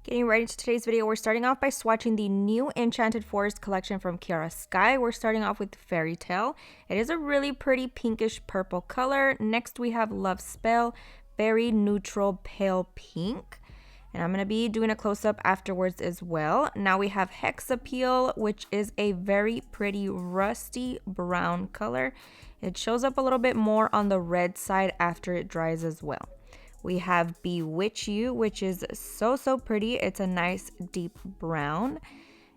Getting right into today's video, we're starting off by swatching the new Enchanted Forest collection from Kiara Sky. We're starting off with Fairy Tale. It is a really pretty pinkish purple color. Next we have Love Spell, very neutral pale pink. And I'm going to be doing a close-up afterwards as well. Now we have Hex Appeal, which is a very pretty rusty brown color. It shows up a little bit more on the red side after it dries as well. We have Bewitch You, which is so pretty. It's a nice deep brown.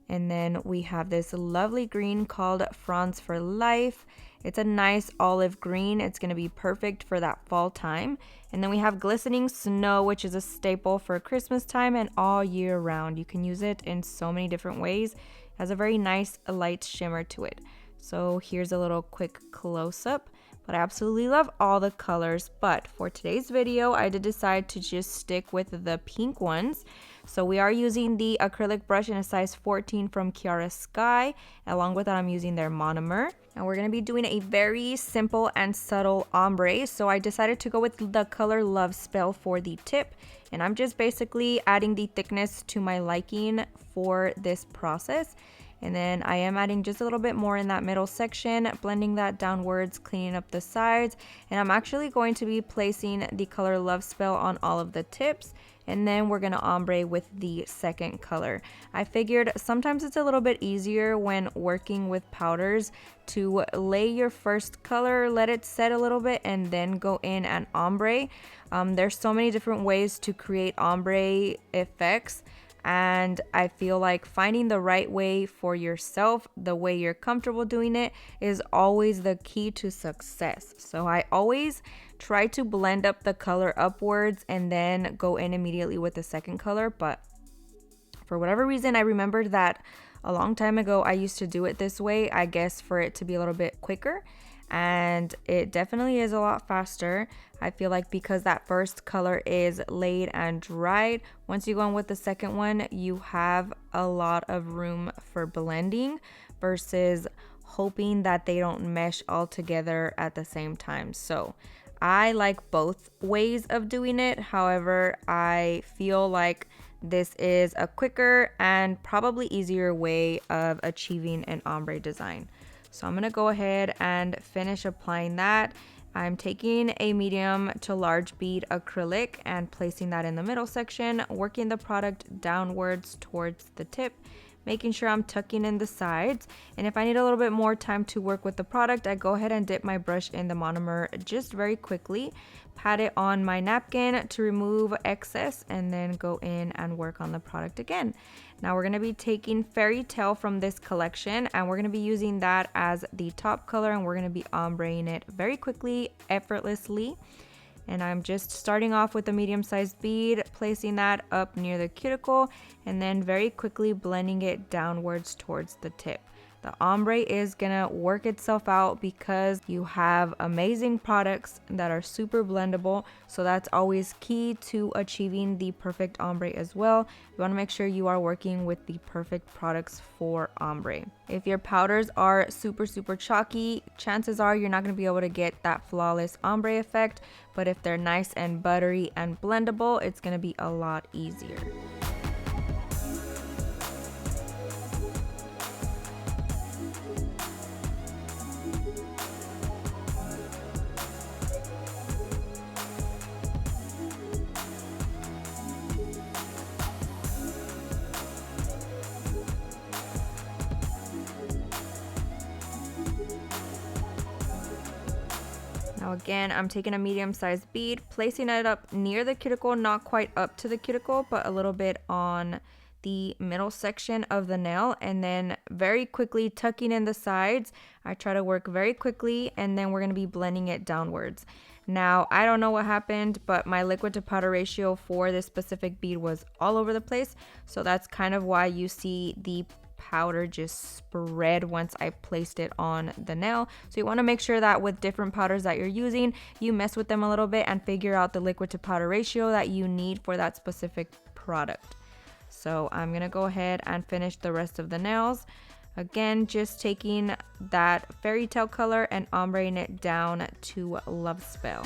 And then we have this lovely green called Fronds for Life. It's a nice olive green. It's going to be perfect for that fall time. And then we have Glistening Snow, which is a staple for Christmas time and all year round. You can use it in so many different ways. It has a very nice light shimmer to it. So here's a little quick close-up. But I absolutely love all the colors. But for today's video, I did decide to just stick with the pink ones. So we are using the acrylic brush in a size 14 from Kiara Sky. Along with that, I'm using their monomer. And we're going to be doing a very simple and subtle ombre. So I decided to go with the color Love Spell for the tip. And I'm just basically adding the thickness to my liking for this process. And then I am adding just a little bit more in that middle section, blending that downwards, cleaning up the sides. And I'm actually going to be placing the color Love Spell on all of the tips. And then we're going to ombre with the second color. I figured sometimes it's a little bit easier when working with powders to lay your first color, let it set a little bit, and then go in and ombre. There's so many different ways to create ombre effects. And I feel like finding the right way for yourself, the way you're comfortable doing it, is always the key to success. So I always try to blend up the color upwards and then go in immediately with the second color. But for whatever reason, I remembered that a long time ago I used to do it this way, I guess for it to be a little bit quicker. And it definitely is a lot faster. I feel like because that first color is laid and dried, once you go in with the second one, you have a lot of room for blending versus hoping that they don't mesh all together at the same time. So I like both ways of doing it. However, I feel like this is a quicker and probably easier way of achieving an ombre design. So I'm going to go ahead and finish applying that. I'm taking a medium to large bead acrylic and placing that in the middle section, working the product downwards towards the tip, making sure I'm tucking in the sides. And if I need a little bit more time to work with the product, I go ahead and dip my brush in the monomer just very quickly, pat it on my napkin to remove excess, and then go in and work on the product again. Now we're going to be taking Fairy Tale from this collection, and we're going to be using that as the top color, and we're going to be ombreing it very quickly, effortlessly. And I'm just starting off with a medium-sized bead, placing that up near the cuticle, and then very quickly blending it downwards towards the tip. The ombre is gonna work itself out because you have amazing products that are super blendable. So that's always key to achieving the perfect ombre as well. You wanna make sure you are working with the perfect products for ombre. If your powders are super chalky, chances are you're not gonna be able to get that flawless ombre effect. But if they're nice and buttery and blendable, it's gonna be a lot easier. Now again, I'm taking a medium-sized bead, placing it up near the cuticle, not quite up to the cuticle, but a little bit on the middle section of the nail, and then very quickly tucking in the sides. I try to work very quickly, and then we're going to be blending it downwards. Now, I don't know what happened, but my liquid to powder ratio for this specific bead was all over the place. So that's kind of why you see the powder just spread once I placed it on the nail. So you want to make sure that with different powders that you're using, you mess with them a little bit and figure out the liquid to powder ratio that you need for that specific product. So I'm gonna go ahead and finish the rest of the nails. Again, just taking that Fairy Tale color and ombreing it down to Love Spell.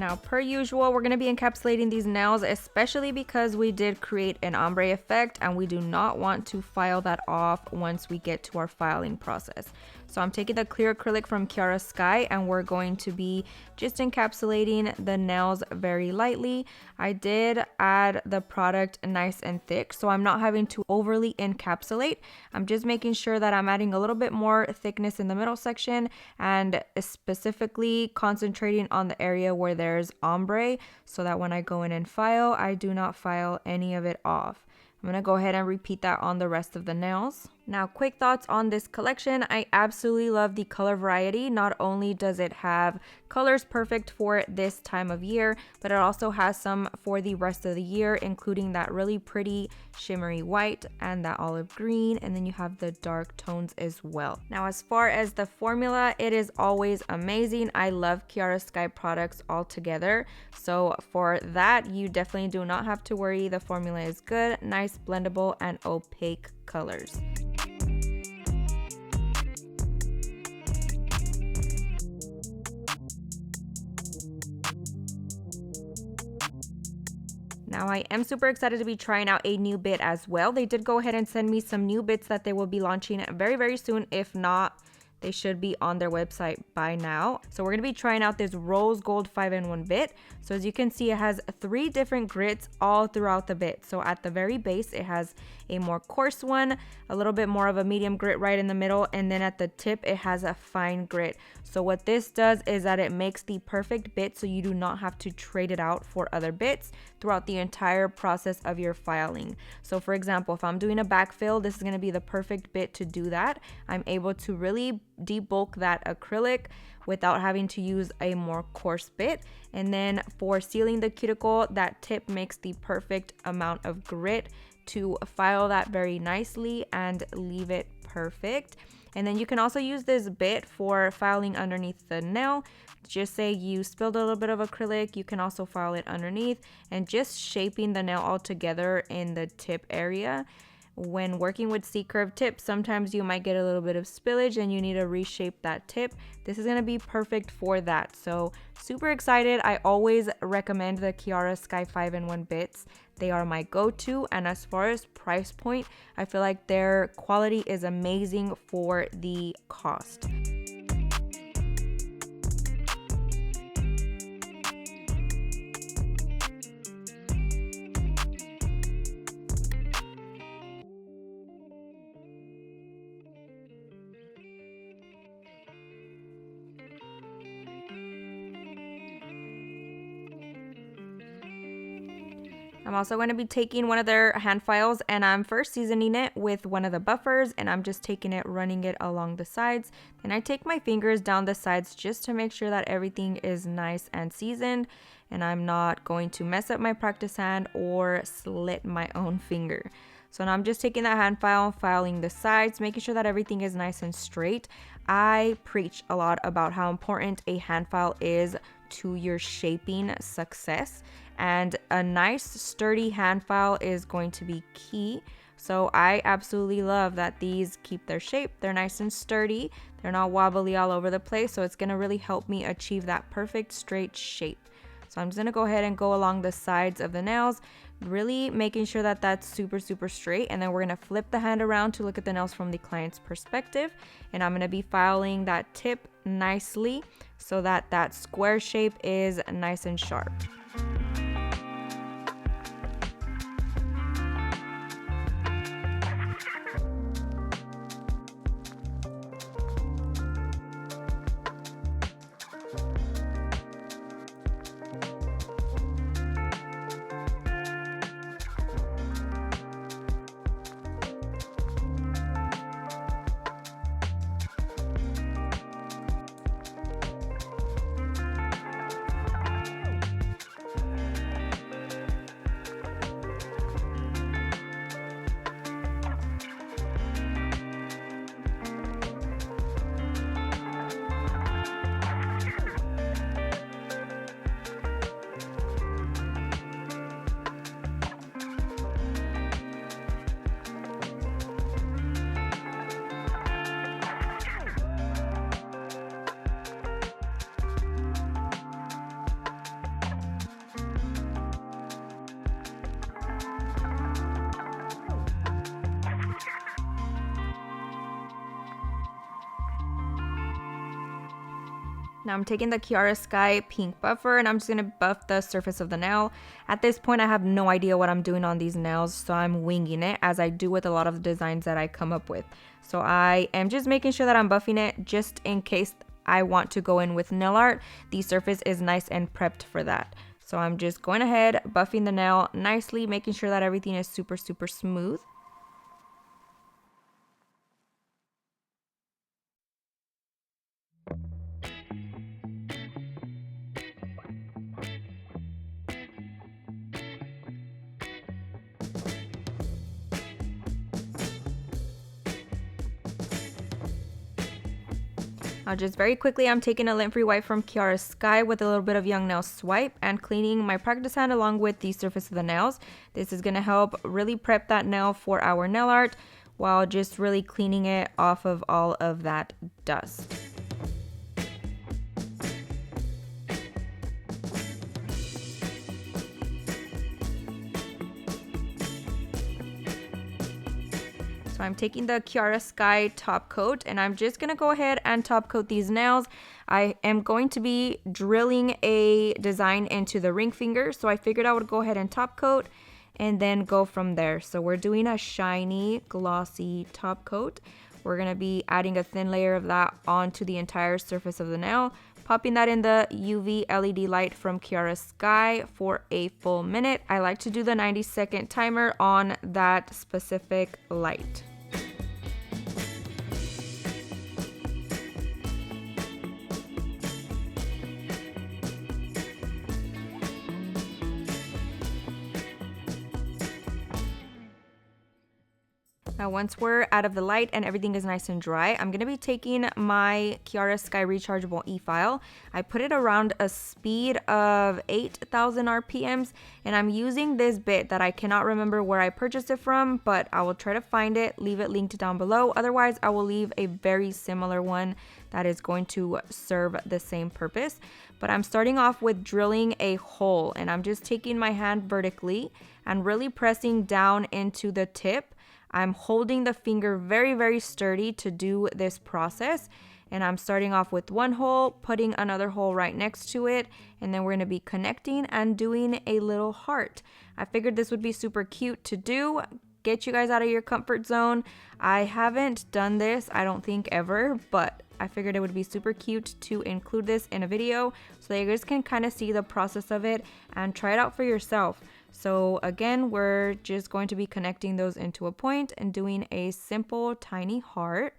Now, per usual, we're going to be encapsulating these nails, especially because we did create an ombre effect and we do not want to file that off once we get to our filing process. So I'm taking the clear acrylic from Kiara Sky and we're going to be just encapsulating the nails very lightly. I did add the product nice and thick, so I'm not having to overly encapsulate. I'm just making sure that I'm adding a little bit more thickness in the middle section and specifically concentrating on the area where there's ombre so that when I go in and file, I do not file any of it off. I'm going to go ahead and repeat that on the rest of the nails. Now, quick thoughts on this collection. I absolutely love the color variety. Not only does it have colors perfect for this time of year, but it also has some for the rest of the year, including that really pretty shimmery white and that olive green, and then you have the dark tones as well. Now, as far as the formula, it is always amazing. I love Kiara Sky products altogether, so for that, you definitely do not have to worry. The formula is good, nice, blendable, and opaque colors. Now, I am super excited to be trying out a new bit as well. They did go ahead and send me some new bits that they will be launching very, very soon. If not, they should be on their website by now. So we're going to be trying out this rose gold 5-in-1 bit. So as you can see, it has 3 different grits all throughout the bit. So at the very base, it has a more coarse one, a little bit more of a medium grit right in the middle, and then at the tip, it has a fine grit. So what this does is that it makes the perfect bit so you do not have to trade it out for other bits throughout the entire process of your filing. So for example, if I'm doing a backfill, this is going to be the perfect bit to do that. I'm able to really debulk that acrylic without having to use a more coarse bit. And then for sealing the cuticle, that tip makes the perfect amount of grit to file that very nicely and leave it perfect. And then you can also use this bit for filing underneath the nail. Just say you spilled a little bit of acrylic, you can also file it underneath and just shaping the nail all together in the tip area. When working with C-curve tips, sometimes you might get a little bit of spillage and you need to reshape that tip. This is going to be perfect for that. So super excited. I always recommend the Kiara Sky 5-in-1 bits. They are my go-to, and as far as price point, I feel like their quality is amazing for the cost. I'm also going to be taking one of their hand files and I'm first seasoning it with one of the buffers, and I'm just taking it, running it along the sides. Then I take my fingers down the sides just to make sure that everything is nice and seasoned and I'm not going to mess up my practice hand or slit my own finger. So now I'm just taking that hand file, filing the sides, making sure that everything is nice and straight. I preach a lot about how important a hand file is to your shaping success, and a nice sturdy hand file is going to be key. So I absolutely love that these keep their shape. They're nice and sturdy. They're not wobbly all over the place. So it's going to really help me achieve that perfect straight shape. So I'm just going to go ahead and go along the sides of the nails, really making sure that that's super straight. And then we're going to flip the hand around to look at the nails from the client's perspective. And I'm going to be filing that tip nicely so that that square shape is nice and sharp. Now I'm taking the Kiara Sky pink buffer and I'm just going to buff the surface of the nail. At this point I have no idea what I'm doing on these nails, so I'm winging it as I do with a lot of the designs that I come up with. So I am just making sure that I'm buffing it just in case I want to go in with nail art. The surface is nice and prepped for that. So I'm just going ahead, buffing the nail nicely, making sure that everything is super smooth. Now just very quickly, I'm taking a lint-free wipe from Kiara Sky with a little bit of Young Nail Swipe and cleaning my practice hand along with the surface of the nails. This is going to help really prep that nail for our nail art while just really cleaning it off of all of that dust. So I'm taking the Kiara Sky top coat and I'm just going to go ahead and top coat these nails. I am going to be drilling a design into the ring finger, so I figured I would go ahead and top coat and then go from there. So we're doing a shiny glossy top coat. We're going to be adding a thin layer of that onto the entire surface of the nail, popping that in the UV LED light from Kiara Sky for a full minute. I like to do the 90-second timer on that specific light. Now once we're out of the light and everything is nice and dry, I'm going to be taking my Kiara Sky rechargeable e-file. I put it around a speed of 8,000 RPMs and I'm using this bit that I cannot remember where I purchased it from, but I will try to find it, leave it linked down below. Otherwise, I will leave a very similar one that is going to serve the same purpose. But I'm starting off with drilling a hole and I'm just taking my hand vertically and really pressing down into the tip. I'm holding the finger very sturdy to do this process, and I'm starting off with one hole, putting another hole right next to it, and then we're going to be connecting and doing a little heart. I figured this would be super cute to do, get you guys out of your comfort zone. I haven't done this, I don't think, ever, but I figured it would be super cute to include this in a video so that you guys can kind of see the process of it and try it out for yourself. So again, we're just going to be connecting those into a point and doing a simple tiny heart.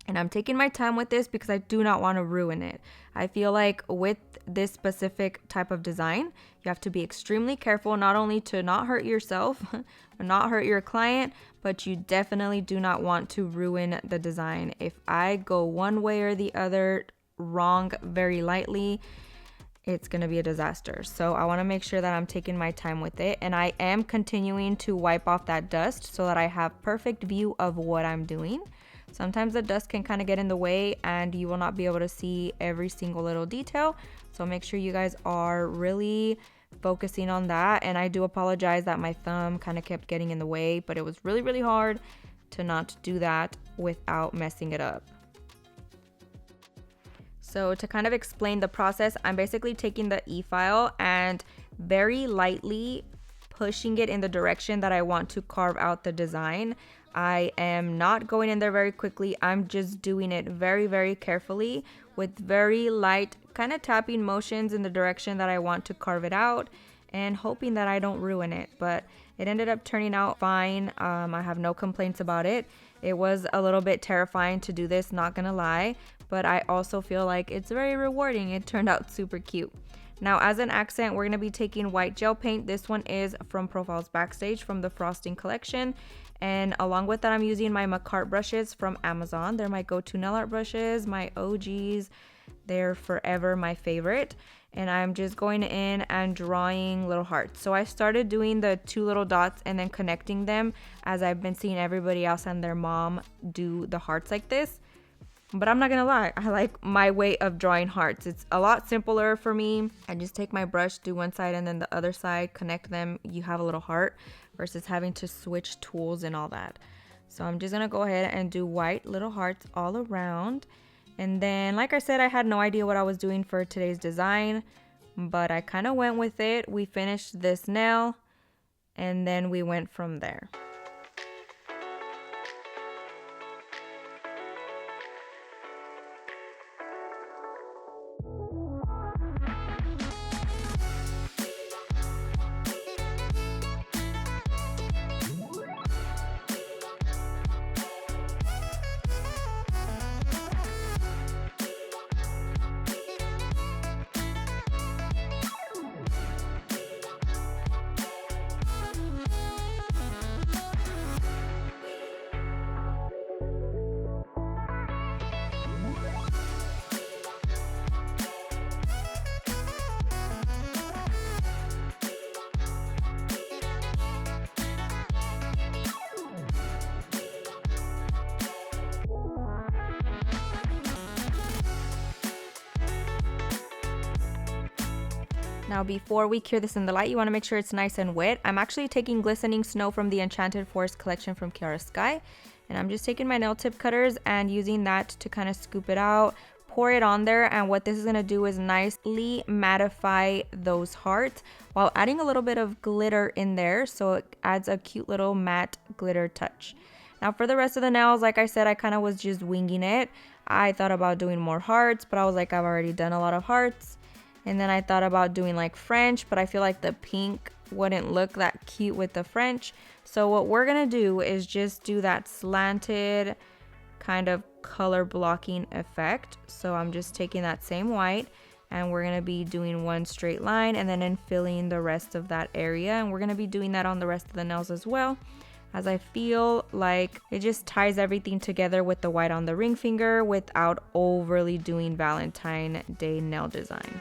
And I'm taking my time with this because I do not want to ruin it. I feel like with this specific type of design, you have to be extremely careful, not only to not hurt yourself or not hurt your client, but you definitely do not want to ruin the design. If I go one way or the other wrong very lightly, it's going to be a disaster. So I want to make sure that I'm taking my time with it, and I am continuing to wipe off that dust so that I have perfect view of what I'm doing. Sometimes the dust can kind of get in the way and you will not be able to see every single little detail. So make sure you guys are really focusing on that. And I do apologize that my thumb kind of kept getting in the way, but it was really hard to not do that without messing it up. So to kind of explain the process, I'm basically taking the e-file and very lightly pushing it in the direction that I want to carve out the design. I am not going in there very quickly. I'm just doing it very carefully with very light kind of tapping motions in the direction that I want to carve it out and hoping that I don't ruin it. But it ended up turning out fine. I have no complaints about it. It was a little bit terrifying to do this, not gonna lie, but I also feel like it's very rewarding. It turned out super cute. Now as an accent, we're gonna be taking white gel paint. This one is from Profiles Backstage from the Frosting collection. And along with that, I'm using my Makartt brushes from Amazon. They're my go-to nail art brushes, my OGs. They're forever my favorite. And I'm just going in and drawing little hearts. So I started doing the 2 little dots and then connecting them as I've been seeing everybody else and their mom do the hearts like this. But I'm not gonna lie, I like my way of drawing hearts. It's a lot simpler for me. I just take my brush, do one side and then the other side, connect them, you have a little heart, versus having to switch tools and all that. So I'm just gonna go ahead and do white little hearts all around. And then, like I said, I had no idea what I was doing for today's design, but I kind of went with it. We finished this nail, and then we went from there. Now before we cure this in the light, you want to make sure it's nice and wet. I'm actually taking Glistening Snow from the Enchanted Forest collection from Kiara Sky. And I'm just taking my nail tip cutters and using that to kind of scoop it out, pour it on there. And what this is going to do is nicely mattify those hearts while adding a little bit of glitter in there. So it adds a cute little matte glitter touch. Now for the rest of the nails, like I said, I kind of was just winging it. I thought about doing more hearts, but I was like, I've already done a lot of hearts. And then I thought about doing like French, but I feel like the pink wouldn't look that cute with the French. So what we're gonna do is just do that slanted kind of color blocking effect. So I'm just taking that same white and we're gonna be doing one straight line and then filling the rest of that area. And we're gonna be doing that on the rest of the nails as well, as I feel like it just ties everything together with the white on the ring finger without overly doing Valentine Day nail design.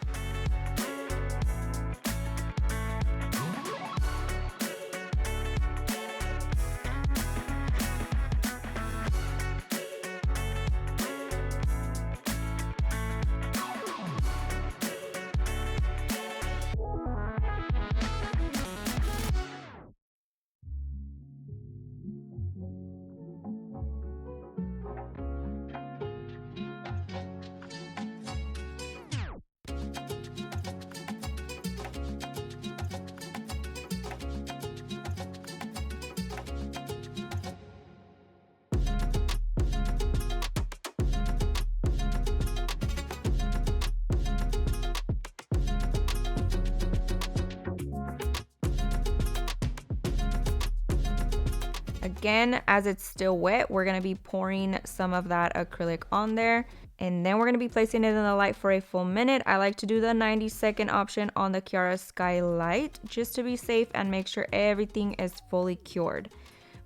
Again, as it's still wet, we're going to be pouring some of that acrylic on there. And then we're going to be placing it in the light for a full minute. I like to do the 90-second option on the Kiara Sky Light just to be safe and make sure everything is fully cured.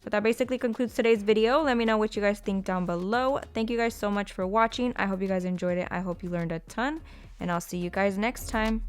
But that basically concludes today's video. Let me know what you guys think down below. Thank you guys so much for watching. I hope you guys enjoyed it. I hope you learned a ton. And I'll see you guys next time.